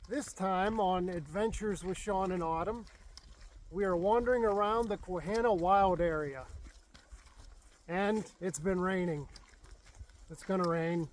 This time on Adventures with Sean and Autumn, we are wandering around the Quehanna Wild Area. And it's been raining. It's gonna rain.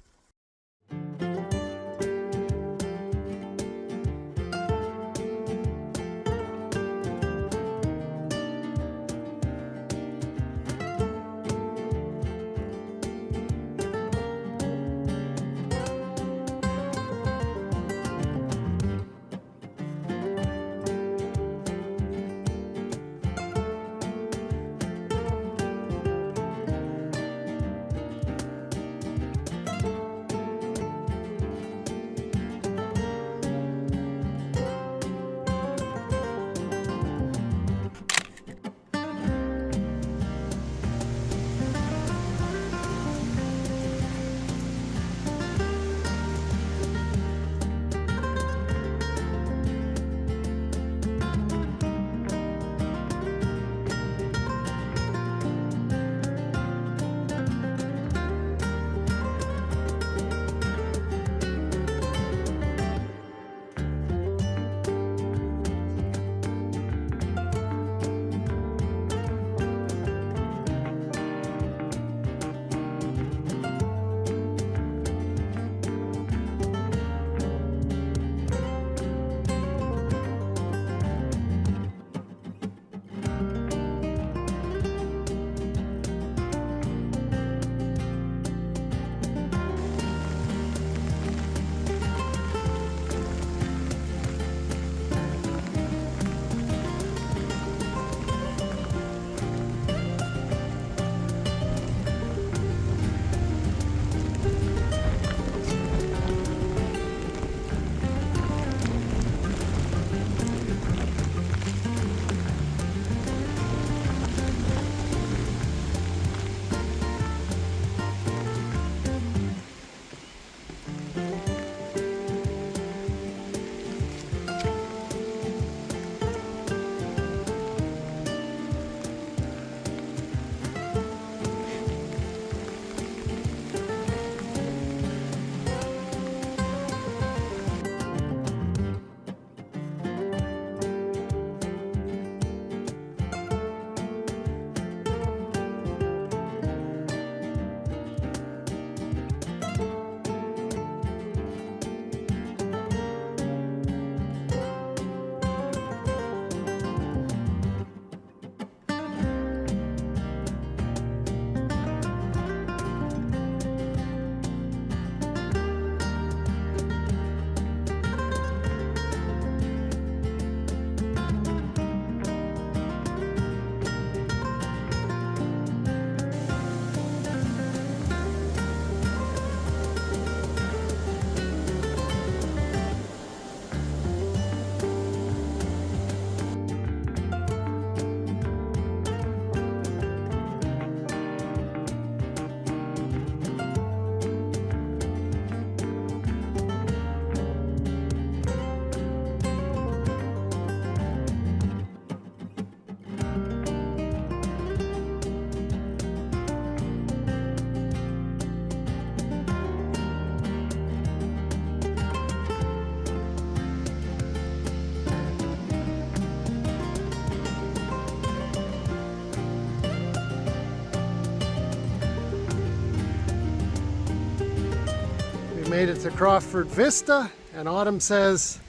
We made it to Crawford Vista, and Autumn says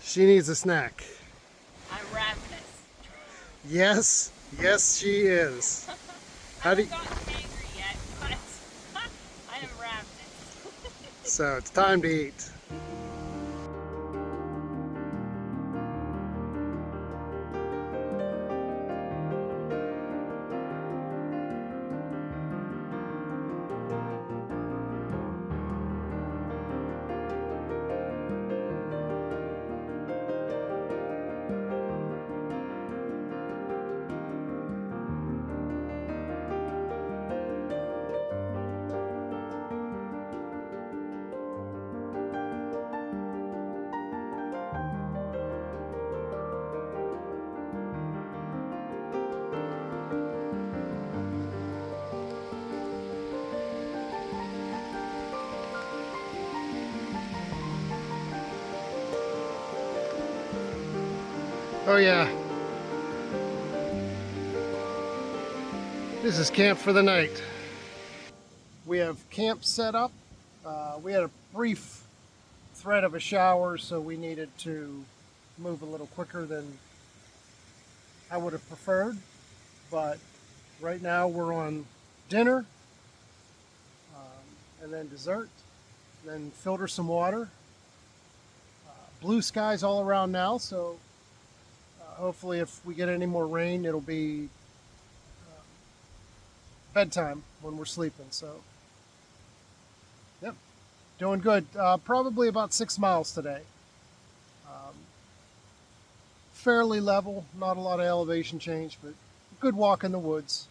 she needs a snack. I'm ravenous. Yes, she is. I haven't gotten hangry yet, but I am ravenous. So it's time to eat. Oh yeah. This is camp for the night. We have camp set up. We had a brief threat of a shower, so we needed to move a little quicker than I would have preferred. But right now we're on dinner, and then dessert, then filter some water. Blue skies all around now, so hopefully if we get any more rain, it'll be bedtime when we're sleeping. So, yep, doing good. Probably about 6 miles today. Fairly level, not a lot of elevation change, but good walk in the woods.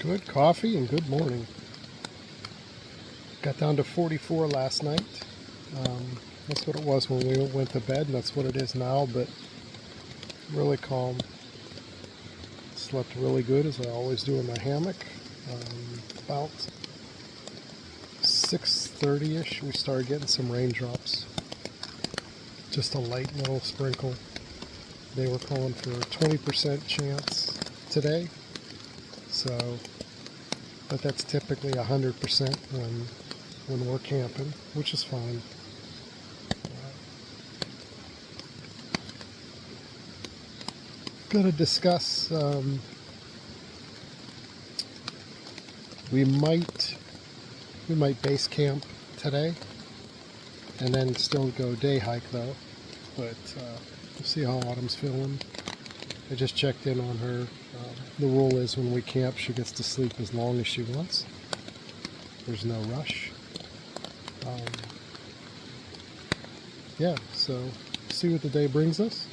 Good coffee and good morning. Got down to 44 last night. That's what it was when we went to bed, and that's what it is now, but really calm. Slept really good, as I always do in my hammock. About 6:30ish, we started getting some raindrops. Just a light little sprinkle. They were calling for a 20% chance today. So, but that's typically 100% when we're camping, which is fine. Going to discuss. We might base camp today, and then still go day hike though. But we'll see how Autumn's feeling. I just checked in on her. The rule is when we camp, she gets to sleep as long as she wants. There's no rush. Yeah, so see what the day brings us.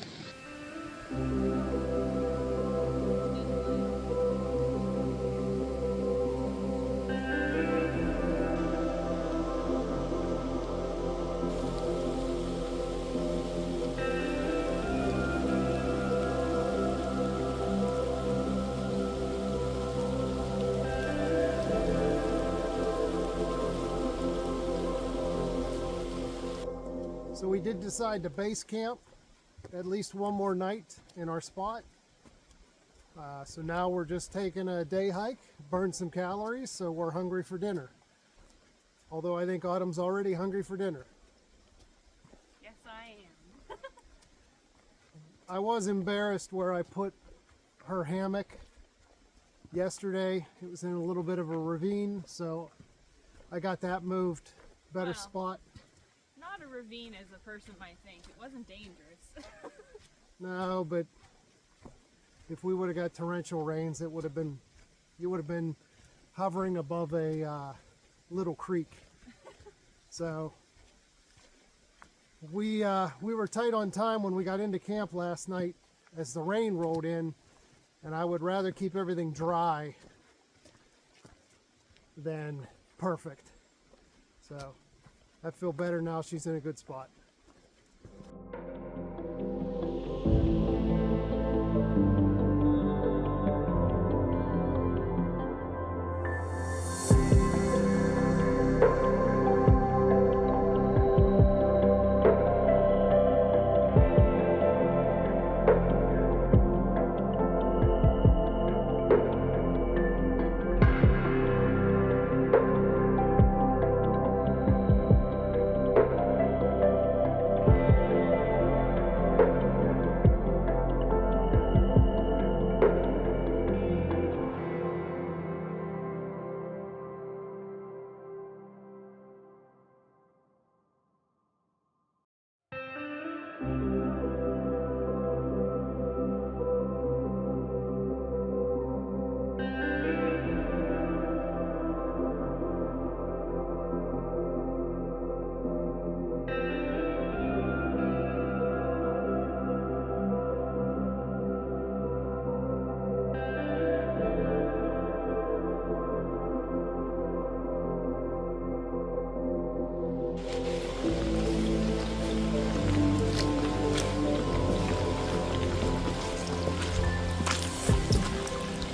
So we did decide to base camp at least one more night in our spot. So now we're just taking a day hike, burn some calories, so we're hungry for dinner. Although I think Autumn's already hungry for dinner. Yes, I am. I was embarrassed where I put her hammock yesterday. It was in a little bit of a ravine, so I got that moved. Better spot. Not a ravine as a person might think. It wasn't dangerous. No, but if we would have got torrential rains, it would have been, you would have been hovering above a little creek. So we were tight on time when we got into camp last night as the rain rolled in, and I would rather keep everything dry than perfect. So I feel better now. She's in a good spot.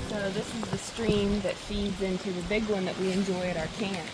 So this is the stream that feeds into the big one that we enjoy at our camp.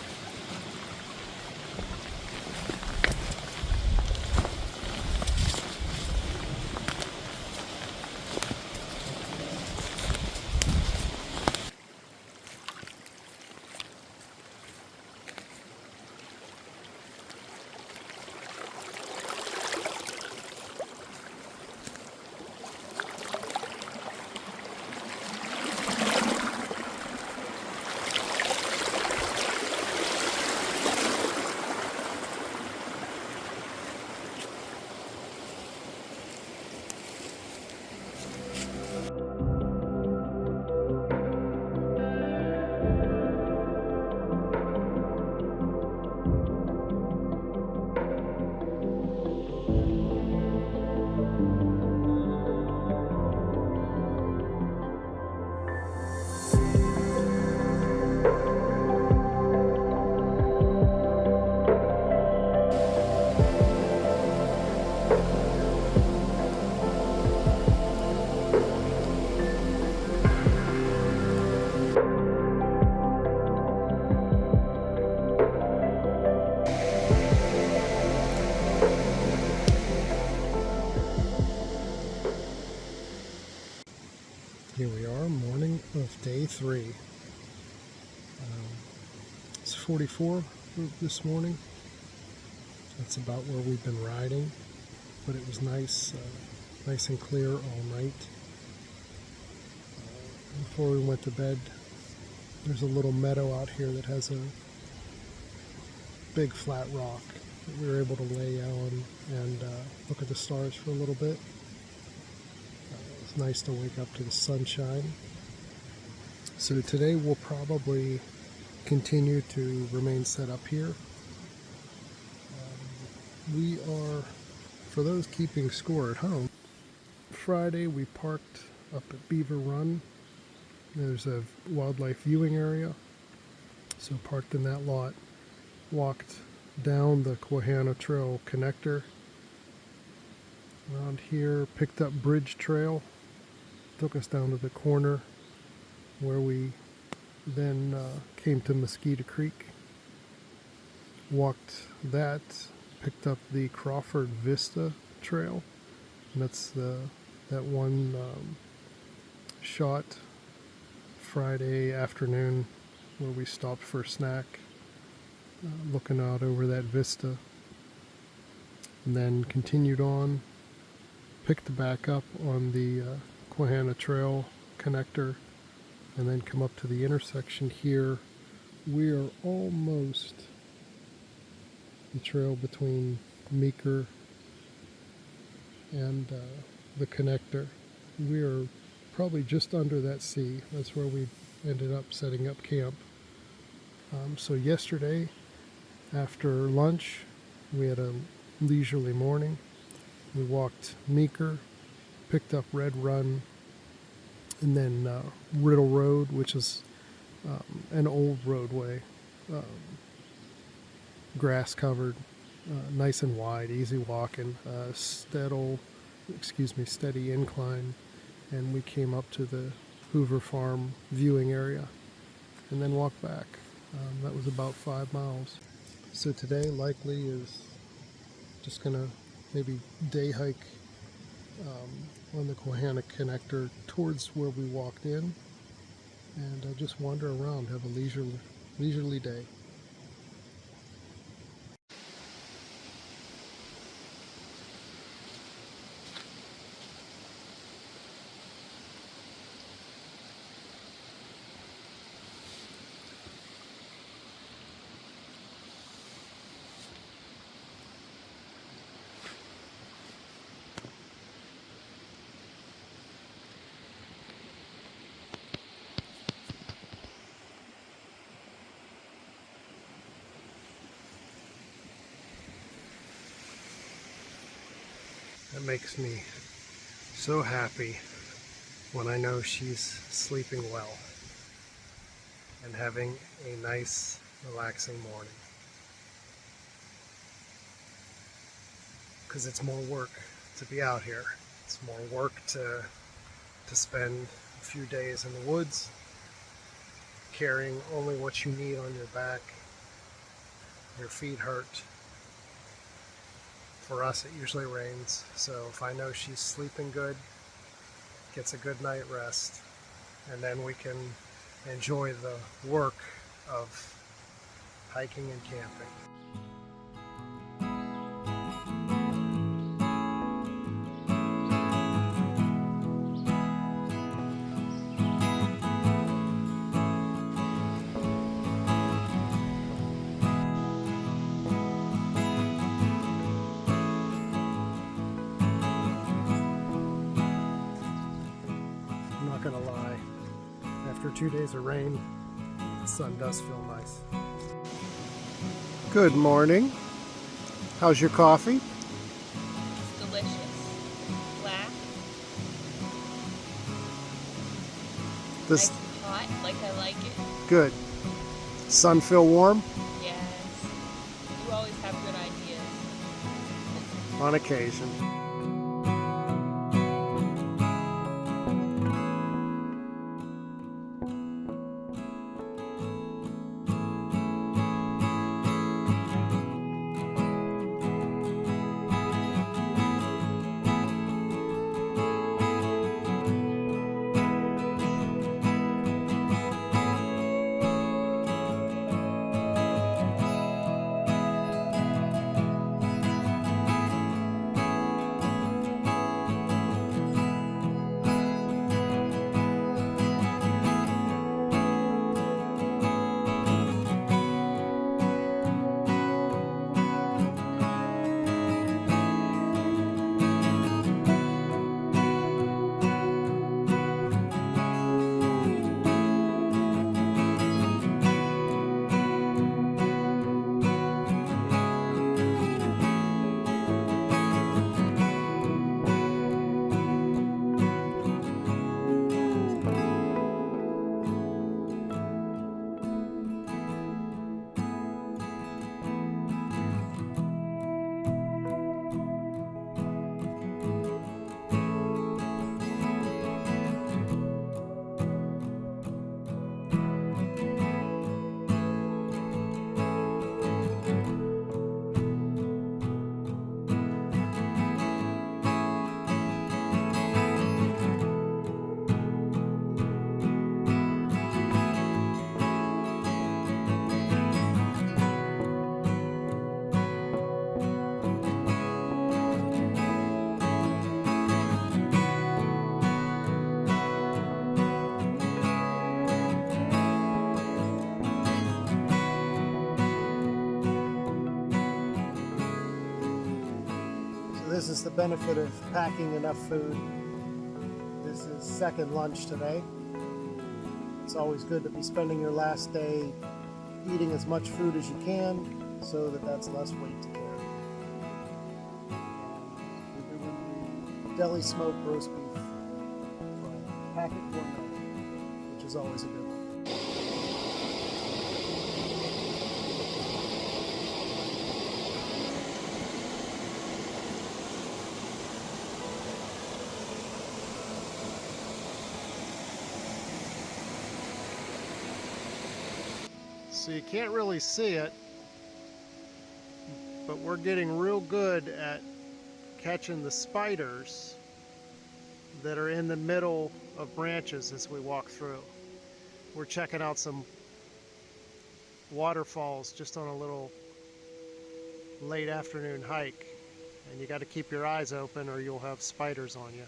Here we are, morning of day 3. It's 44 this morning. That's about where we've been riding, but it was nice, nice and clear all night. Before we went to bed, there's a little meadow out here that has a big flat rock that we were able to lay on and look at the stars for a little bit. It's nice to wake up to the sunshine. So today we'll probably continue to remain set up here. We are, for those keeping score at home, Friday we parked up at Beaver Run. There's a wildlife viewing area, so parked in that lot, walked down the Quehanna Trail connector around here, picked up Bridge Trail, took us down to the corner where we then came to Mosquito Creek, walked that, picked up the Crawford Vista Trail, and that's that one shot Friday afternoon where we stopped for a snack, looking out over that vista, and then continued on, picked back up on the Quehanna Trail connector, and then come up to the intersection here. We are almost the trail between Meeker and the connector. We are probably just under that sea. That's where we ended up setting up camp. So yesterday, after lunch, we had a leisurely morning. We walked Meeker, picked up Red Run, and then Riddle Road, which is an old roadway, grass covered, nice and wide, easy walking, steady incline, and we came up to the Hoover Farm viewing area and then walked back. That was about 5 miles. So today likely is just gonna maybe day hike on the Quehanna connector towards where we walked in, and just wander around, have a leisurely day. That makes me so happy when I know she's sleeping well and having a nice, relaxing morning. Because it's more work to be out here. It's more work to spend a few days in the woods, carrying only what you need on your back. Your feet hurt. For us, it usually rains, so if I know she's sleeping good, gets a good night rest, and then we can enjoy the work of hiking and camping. I'm not gonna lie, after 2 days of rain, the sun does feel nice. Good morning. How's your coffee? It's delicious. Black. This Nice and hot, like I like it. good. Sun feel warm? Yes. You always have good ideas. On occasion. This is the benefit of packing enough food. This is second lunch today. It's always good to be spending your last day eating as much food as you can so that that's less weight to carry. We're doing the deli smoked roast beef from Packet Gourmet, which is always a good one. So you can't really see it, but we're getting real good at catching the spiders that are in the middle of branches as we walk through. We're checking out some waterfalls just on a little late afternoon hike, and you got to keep your eyes open or you'll have spiders on you.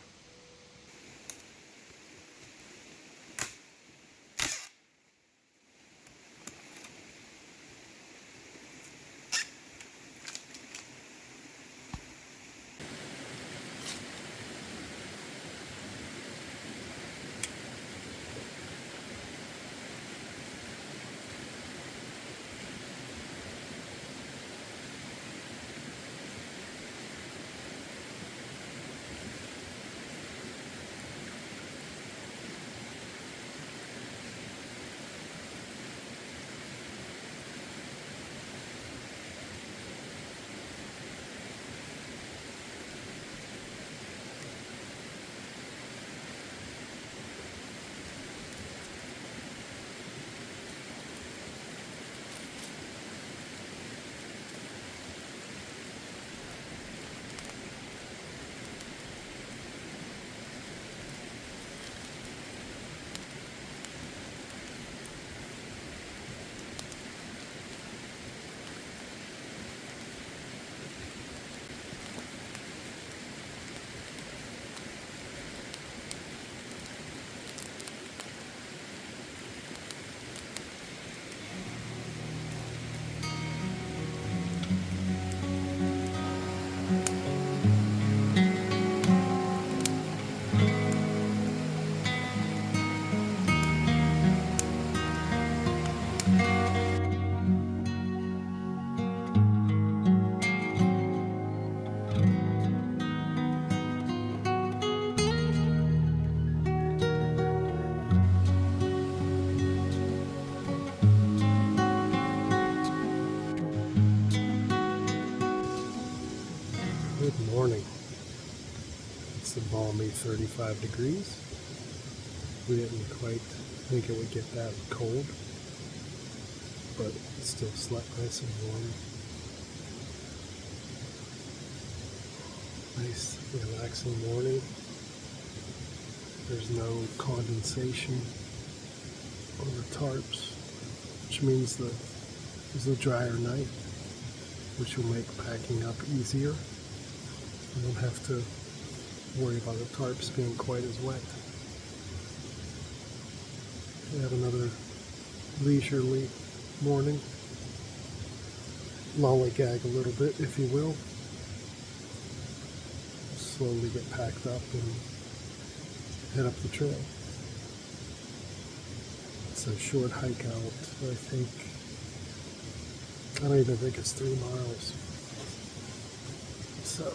Good morning. It's a balmy 35 degrees. We didn't quite think it would get that cold, but it still slept nice and warm. Nice, relaxing morning. There's no condensation on the tarps, which means that it's a drier night, which will make packing up easier. You don't have to worry about the tarps being quite as wet. We have another leisurely morning. Lollygag a little bit, if you will. Slowly get packed up and head up the trail. It's a short hike out. I don't even think it's 3 miles. So,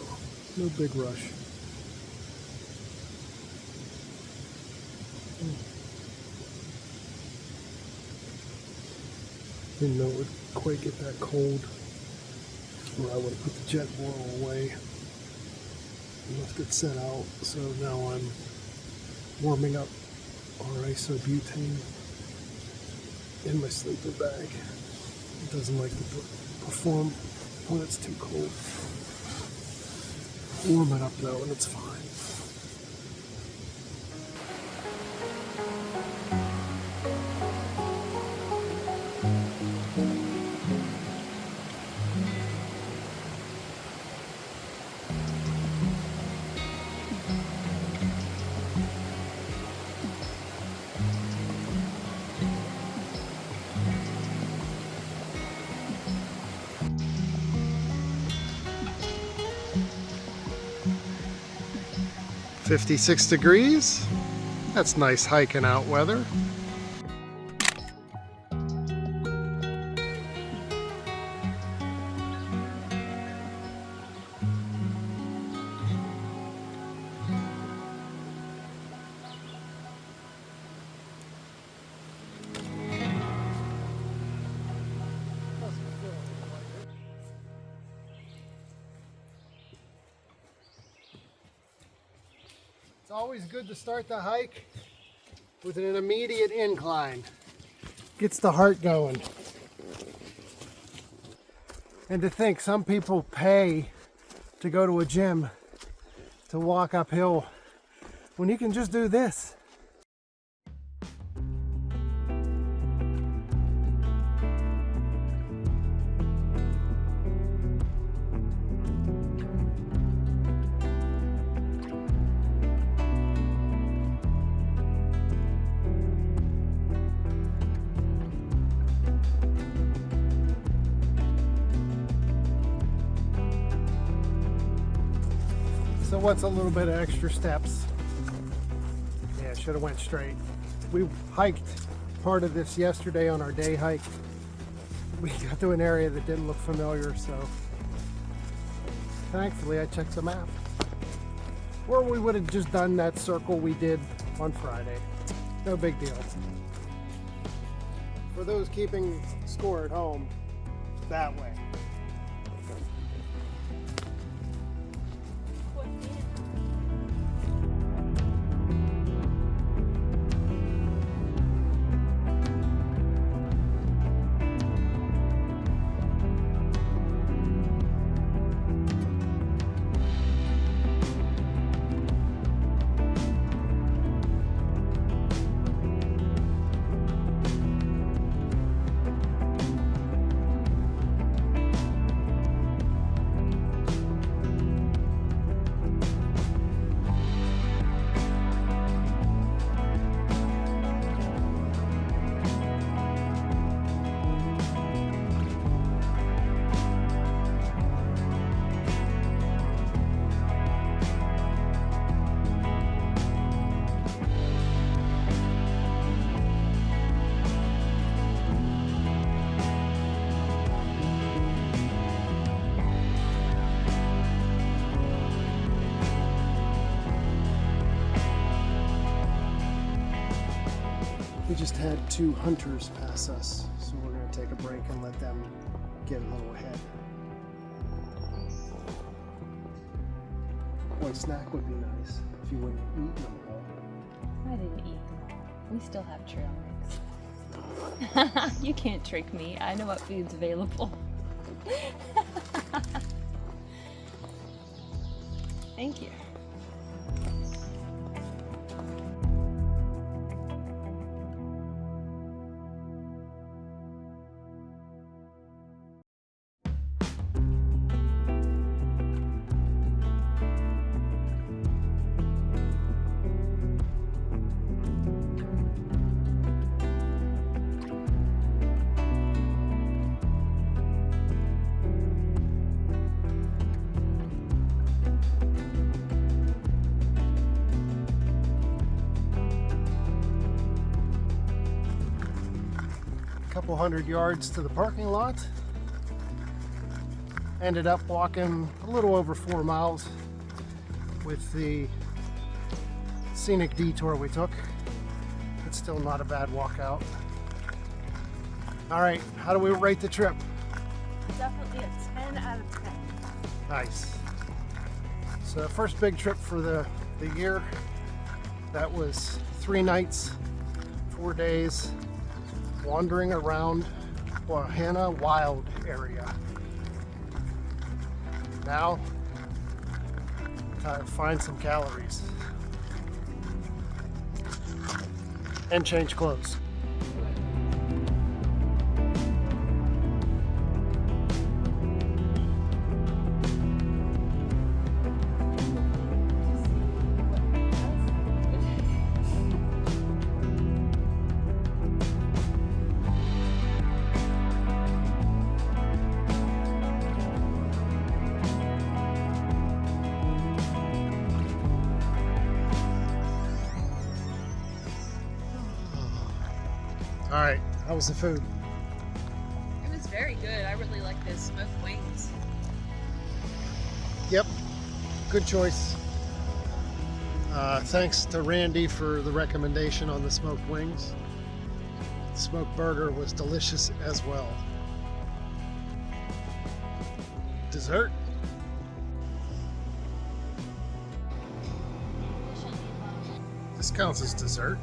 no big rush. Didn't know it would quite get that cold, or I would have put the jet boil away and left it set out. So now I'm warming up our isobutane in my sleeper bag. It doesn't like to perform when it's too cold. Warm it up though, and it's fine. 56 degrees. That's nice hiking out weather. It's always good to start the hike with an immediate incline. Gets the heart going. And to think some people pay to go to a gym to walk uphill when you can just do this. So what's a little bit of extra steps? Yeah, should have went straight. We hiked part of this yesterday on our day hike. We got to an area that didn't look familiar, so thankfully I checked the map. Or we would have just done that circle we did on Friday. No big deal. For those keeping score at home, that way. We just had two hunters pass us, so we're going to take a break and let them get a little ahead. Boy, snack would be nice if you wouldn't eat them all. I didn't eat them all. We still have trail mix. You can't trick me. I know what food's available. Thank you. Couple 100 yards to the parking lot. Ended up walking a little over 4 miles with the scenic detour we took. It's still not a bad walkout. All right, how do we rate the trip? Definitely a 10 out of 10. Nice. So first big trip for the year. That was 3 nights, 4 days, wandering around Quehanna Wild Area. Now, time to find some calories and change clothes. All right, how was the food? It was very good. I really like the smoked wings. Yep, good choice. Thanks to Randy for the recommendation on the smoked wings. The smoked burger was delicious as well. Dessert? This counts as dessert.